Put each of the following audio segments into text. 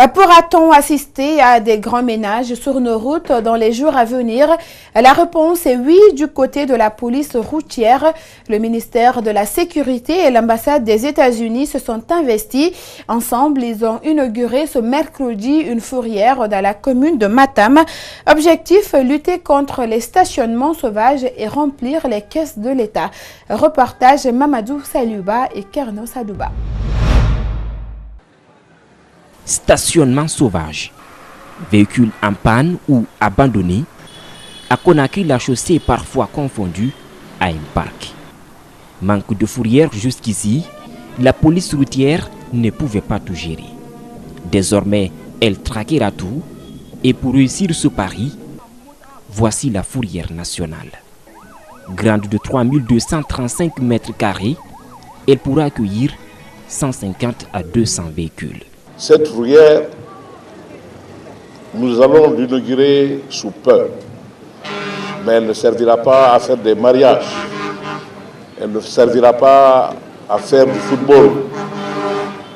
Pourra-t-on assister à des grands ménages sur nos routes dans les jours à venir? La réponse est oui du côté de la police routière. Le ministère de la Sécurité et l'ambassade des États-Unis se sont investis. Ensemble, ils ont inauguré ce mercredi une fourrière dans la commune de Matam. Objectif, lutter contre les stationnements sauvages et remplir les caisses de l'État. Reportage Mamadou Saliouba et Kerno Sadouba. Stationnement sauvage, véhicules en panne ou abandonnés. À Conakry, la chaussée est parfois confondue à un parc. Manque de fourrière jusqu'ici, la police routière ne pouvait pas tout gérer. Désormais, elle traquera tout et pour réussir ce pari, voici la fourrière nationale. Grande de 3235 mètres carrés, elle pourra accueillir 150 à 200 véhicules. Cette fourrière, nous allons l'inaugurer sous peu, mais elle ne servira pas à faire des mariages, elle ne servira pas à faire du football,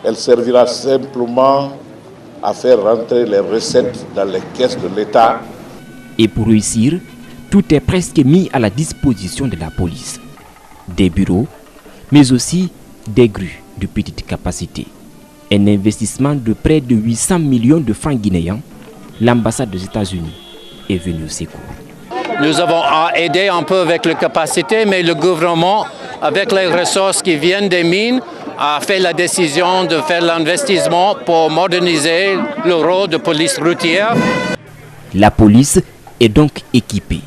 elle servira simplement à faire rentrer les recettes dans les caisses de l'État. Et pour réussir, tout est presque mis à la disposition de la police. Des bureaux, mais aussi des grues de petite capacité. Un investissement de près de 800 millions de francs guinéens, l'ambassade des États-Unis est venue au secours. Nous avons aidé un peu avec la capacité, mais le gouvernement, avec les ressources qui viennent des mines, a fait la décision de faire l'investissement pour moderniser le rôle de police routière. La police est donc équipée.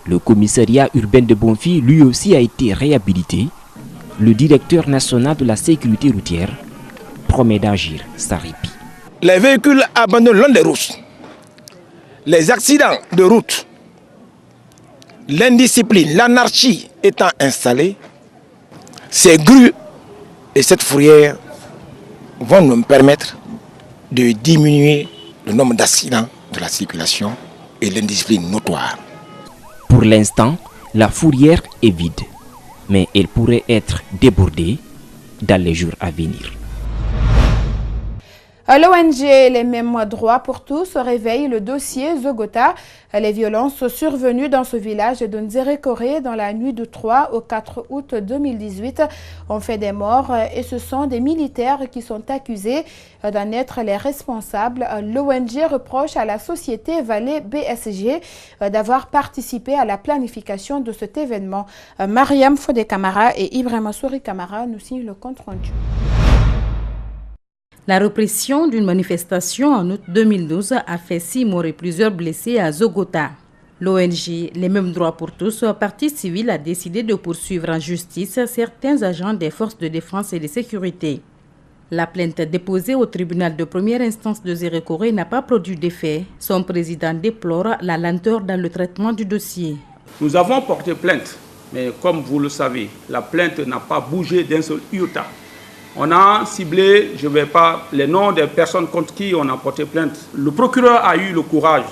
Le commissariat urbain de Bonfils, lui aussi, a été réhabilité. Le directeur national de la sécurité routière promet d'agir sans répit. Les véhicules abandonnés le long des routes, les accidents de route, l'indiscipline, l'anarchie étant installée, ces grues et cette fourrière vont nous permettre de diminuer le nombre d'accidents de la circulation et l'indiscipline notoire. Pour l'instant, la fourrière est vide, mais elle pourrait être débordée dans les jours à venir. L'ONG Les Mêmes Droits pour tous réveille le dossier Zogota. Les violences survenues dans ce village de Nzérékoré dans la nuit du 3 au 4 août 2018 ont fait des morts et ce sont des militaires qui sont accusés d'en être les responsables. L'ONG reproche à la société Valais BSG d'avoir participé à la planification de cet événement. Mariam Fodé Camara et Ibrahima Souri Camara nous signent le compte rendu. La répression d'une manifestation en août 2012 a fait 6 morts et plusieurs blessés à Zogota. L'ONG Les Mêmes Droits pour tous, partie civile, a décidé de poursuivre en justice certains agents des forces de défense et de sécurité. La plainte déposée au tribunal de première instance de Nzérékoré n'a pas produit d'effet. Son président déplore la lenteur dans le traitement du dossier. Nous avons porté plainte, mais comme vous le savez, la plainte n'a pas bougé d'un seul iota. On a ciblé, je ne vais pas, les noms des personnes contre qui on a porté plainte. Le procureur a eu le courage,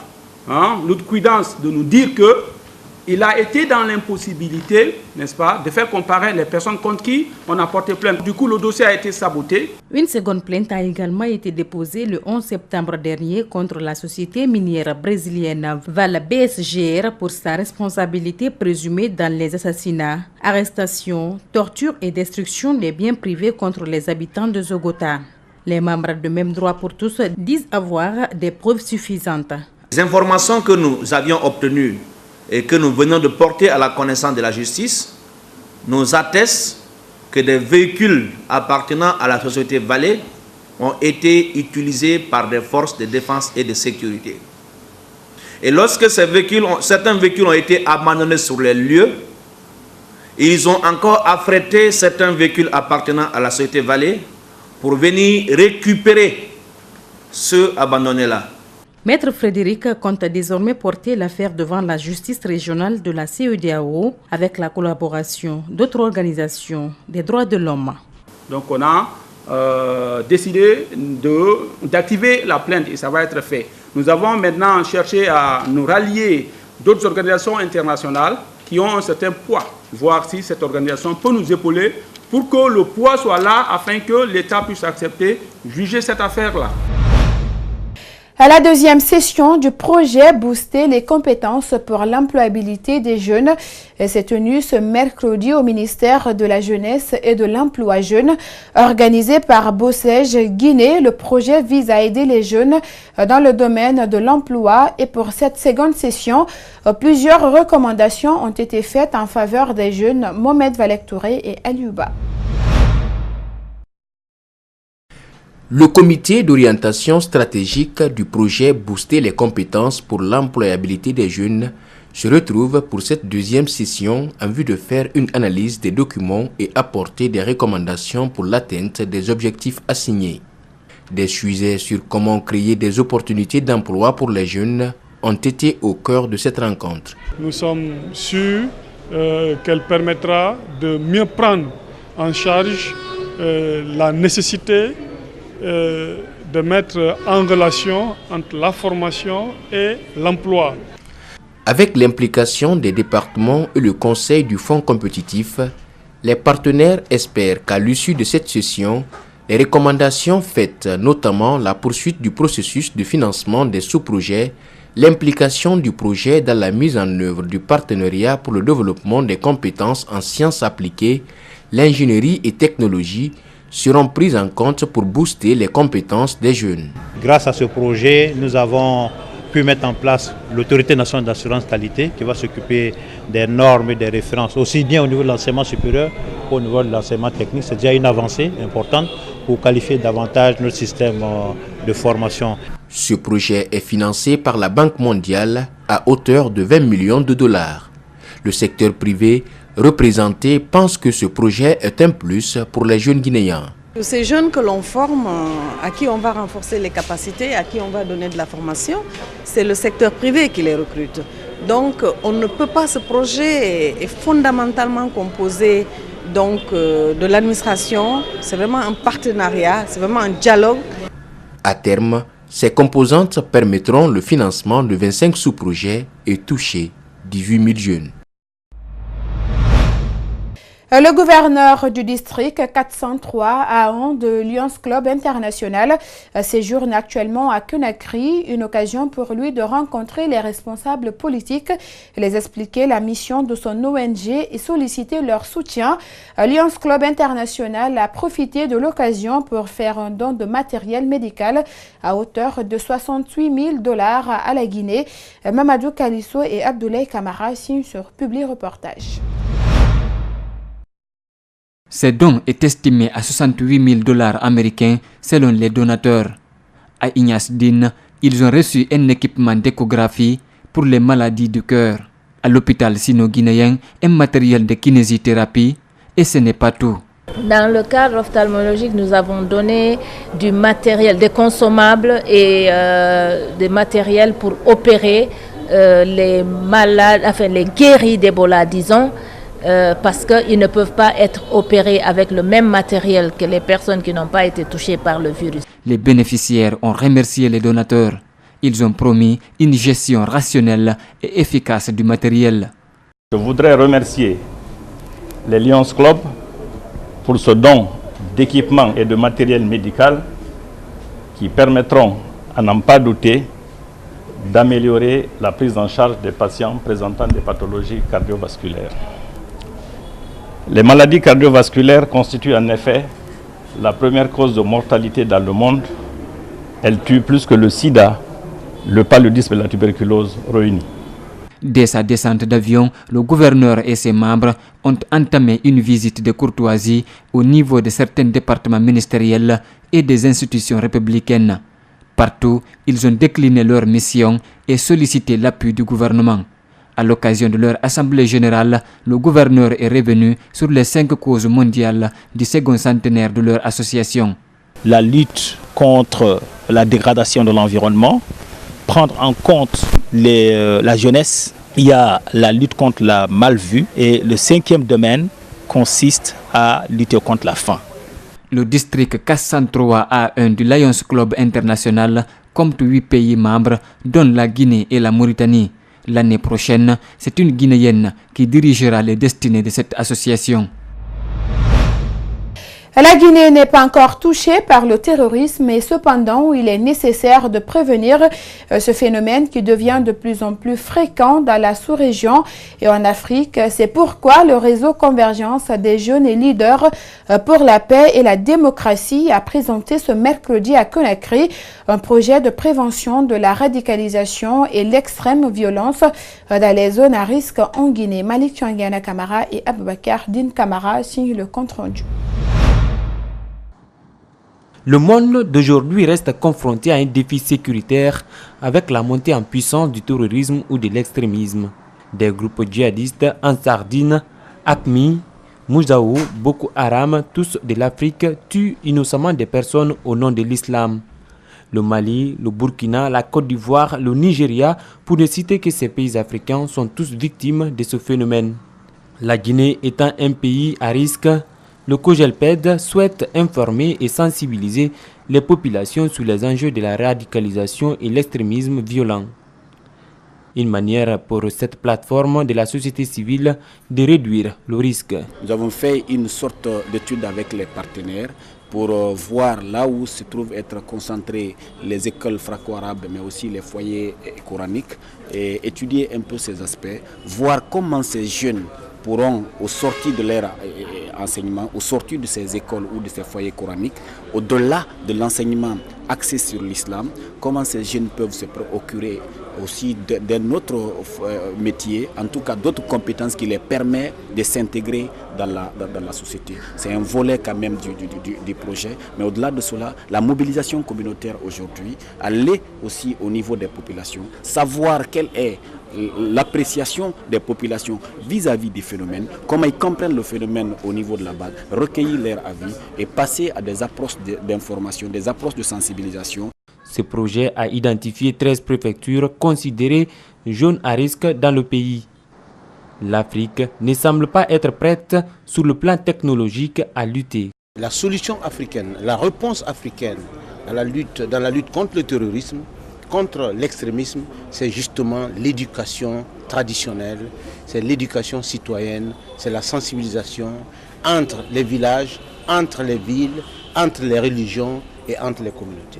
l'autocuidance de nous dire qu'il a été dans l'impossibilité, n'est-ce pas, de faire comparer les personnes contre qui on a porté plainte. Du coup, le dossier a été saboté. Une seconde plainte a également été déposée le 11 septembre dernier contre la société minière brésilienne Val BSGR pour sa responsabilité présumée dans les assassinats, arrestations, tortures et destruction des biens privés contre les habitants de Zogota. Les membres de Mêmes Droits pour tous disent avoir des preuves suffisantes. Les informations que nous avions obtenues et que nous venons de porter à la connaissance de la justice nous attestent que des véhicules appartenant à la société Valais ont été utilisés par des forces de défense et de sécurité. Et lorsque certains véhicules ont été abandonnés sur les lieux, ils ont encore affrété certains véhicules appartenant à la société Valais pour venir récupérer ceux abandonnés-là. Maître Frédéric compte désormais porter l'affaire devant la justice régionale de la CEDEAO avec la collaboration d'autres organisations des droits de l'homme. Donc on a décidé d'activer la plainte et ça va être fait. Nous avons maintenant cherché à nous rallier d'autres organisations internationales qui ont un certain poids, voir si cette organisation peut nous épauler pour que le poids soit là afin que l'État puisse accepter, juger cette affaire-là. À la deuxième session du projet Booster les compétences pour l'employabilité des jeunes s'est tenue ce mercredi au ministère de la Jeunesse et de l'Emploi jeune. Organisé par Bossège Guinée, le projet vise à aider les jeunes dans le domaine de l'emploi et pour cette seconde session, plusieurs recommandations ont été faites en faveur des jeunes Mohamed Valek Touré et Aliouba. Le comité d'orientation stratégique du projet Booster les compétences pour l'employabilité des jeunes se retrouve pour cette deuxième session en vue de faire une analyse des documents et apporter des recommandations pour l'atteinte des objectifs assignés. Des sujets sur comment créer des opportunités d'emploi pour les jeunes ont été au cœur de cette rencontre. Nous sommes sûrs qu'elle permettra de mieux prendre en charge la nécessité de mettre en relation entre la formation et l'emploi. Avec l'implication des départements et le conseil du fonds compétitif, les partenaires espèrent qu'à l'issue de cette session, les recommandations faites, notamment la poursuite du processus de financement des sous-projets, l'implication du projet dans la mise en œuvre du partenariat pour le développement des compétences en sciences appliquées, l'ingénierie et technologie, seront prises en compte pour booster les compétences des jeunes. Grâce à ce projet, nous avons pu mettre en place l'autorité nationale d'assurance qualité qui va s'occuper des normes et des références, aussi bien au niveau de l'enseignement supérieur qu'au niveau de l'enseignement technique. C'est déjà une avancée importante pour qualifier davantage notre système de formation. Ce projet est financé par la Banque mondiale à hauteur de 20 millions de dollars. Le secteur privé représenté pense que ce projet est un plus pour les jeunes Guinéens. Ces jeunes que l'on forme, à qui on va renforcer les capacités, à qui on va donner de la formation, c'est le secteur privé qui les recrute. Donc on ne peut pas, ce projet est fondamentalement composé de l'administration, c'est vraiment un partenariat, c'est vraiment un dialogue. À terme, ces composantes permettront le financement de 25 sous-projets et toucher 18 000 jeunes. Le gouverneur du district 403 A1 de Lions Club International séjourne actuellement à Conakry, une occasion pour lui de rencontrer les responsables politiques, les expliquer la mission de son ONG et solliciter leur soutien. Lions Club International a profité de l'occasion pour faire un don de matériel médical à hauteur de 68 000 $ à la Guinée. Mamadou Kalisso et Abdoulaye Kamara signent sur Publi Reportage. Ces dons est estimé à 68 000 $ américains selon les donateurs. À Ignace Dine, ils ont reçu un équipement d'échographie pour les maladies du cœur. À l'hôpital sino-guinéen, un matériel de kinésithérapie et ce n'est pas tout. Dans le cadre ophtalmologique, nous avons donné du matériel, des consommables et des matériels pour opérer les malades, enfin les guéris d'Ebola, disons. Parce qu'ils ne peuvent pas être opérés avec le même matériel que les personnes qui n'ont pas été touchées par le virus. Les bénéficiaires ont remercié les donateurs. Ils ont promis une gestion rationnelle et efficace du matériel. Je voudrais remercier les Lions Club pour ce don d'équipements et de matériel médical qui permettront, à n'en pas douter, d'améliorer la prise en charge des patients présentant des pathologies cardiovasculaires. Les maladies cardiovasculaires constituent en effet la première cause de mortalité dans le monde. Elles tuent plus que le sida, le paludisme et la tuberculose réunis. Dès sa descente d'avion, le gouverneur et ses membres ont entamé une visite de courtoisie au niveau de certains départements ministériels et des institutions républicaines. Partout, ils ont décliné leur mission et sollicité l'appui du gouvernement. À l'occasion de leur assemblée générale, le gouverneur est revenu sur les 5 causes mondiales du second centenaire de leur association. La lutte contre la dégradation de l'environnement, prendre en compte la jeunesse, il y a la lutte contre la mal-vue et le 5e domaine consiste à lutter contre la faim. Le district 403 A1 du Lions Club International compte 8 pays membres, dont la Guinée et la Mauritanie. L'année prochaine, c'est une Guinéenne qui dirigera les destinées de cette association. La Guinée n'est pas encore touchée par le terrorisme, mais cependant, il est nécessaire de prévenir ce phénomène qui devient de plus en plus fréquent dans la sous-région et en Afrique. C'est pourquoi le réseau Convergence des jeunes et leaders pour la paix et la démocratie a présenté ce mercredi à Conakry un projet de prévention de la radicalisation et l'extrême violence dans les zones à risque en Guinée. Malik Changana Kamara et Aboubakar Din Kamara signent le compte rendu. Le monde d'aujourd'hui reste confronté à un défi sécuritaire avec la montée en puissance du terrorisme ou de l'extrémisme. Des groupes djihadistes en Sardine, AQMI, Mouzaou, Boko Haram, tous de l'Afrique, tuent innocemment des personnes au nom de l'islam. Le Mali, le Burkina, la Côte d'Ivoire, le Nigeria, pour ne citer que ces pays africains, sont tous victimes de ce phénomène. La Guinée étant un pays à risque, le COJELPED souhaite informer et sensibiliser les populations sur les enjeux de la radicalisation et l'extrémisme violent. Une manière pour cette plateforme de la société civile de réduire le risque. Nous avons fait une sorte d'étude avec les partenaires pour voir là où se trouvent être concentrées les écoles franco-arabes, mais aussi les foyers coraniques, et étudier un peu ces aspects, voir comment ces jeunes pourront, au sortir de leur enseignement, au sortir de ces écoles ou de ces foyers coraniques, au-delà de l'enseignement axé sur l'islam, comment ces jeunes peuvent se procurer aussi d'un autre métier, en tout cas d'autres compétences qui les permettent de s'intégrer dans la société. C'est un volet quand même du projet, mais au-delà de cela, la mobilisation communautaire aujourd'hui, aller aussi au niveau des populations, savoir quelle est l'appréciation des populations vis-à-vis du phénomène, comment ils comprennent le phénomène au niveau de la base, recueillir leur avis et passer à des approches d'information, des approches de sensibilisation. Ce projet a identifié 13 préfectures considérées jaunes à risque dans le pays. L'Afrique ne semble pas être prête sur le plan technologique à lutter. La solution africaine, la réponse africaine dans la lutte contre le terrorisme, contre l'extrémisme, c'est justement l'éducation traditionnelle, c'est l'éducation citoyenne, c'est la sensibilisation entre les villages, entre les villes, entre les religions et entre les communautés.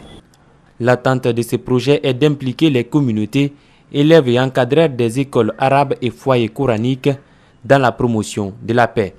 L'attente de ce projet est d'impliquer les communautés, élèves et encadreurs des écoles arabes et foyers coraniques dans la promotion de la paix.